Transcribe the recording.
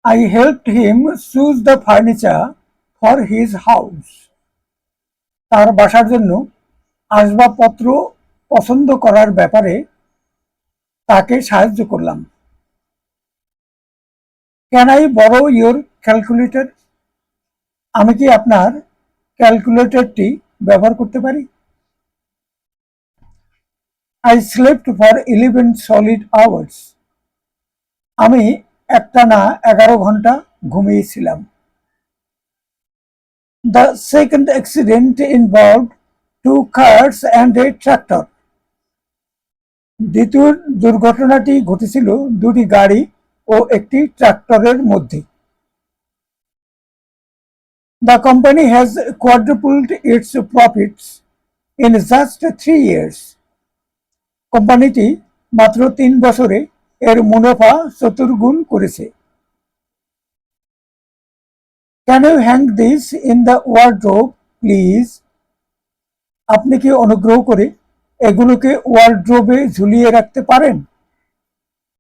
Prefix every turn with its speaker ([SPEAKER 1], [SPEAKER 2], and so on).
[SPEAKER 1] I helped him choose the furniture for his house. তার বাসার জন্য আসবাবপত্র পছন্দ করার ব্যাপারে তাকে সাহায্য করলাম। Can I borrow your calculator? আমি কি আপনার ক্যালকুলেটরটি ব্যবহার করতে পারি? I slept for 11 solid hours. আমি একটানা 11 ঘন্টা ঘুমিয়েছিলাম। The second accident involved two cars and a tractor. দ্বিতীয় দুর্ঘটনাটি ঘটেছিল দুটি গাড়ি ও একটি ট্রাক্টরের মধ্যে। The company has quadrupled its profits in just 3 years. কোম্পানিটি মাত্র 3 বছরে এর মুনাফা চতুর্গুণ করেছে। Can you hang this in the wardrobe, please? আপনি কি অনুগ্রহ করে এগুলোকে ওয়ার্ড্রোবে ঝুলিয়ে রাখতে পারেন?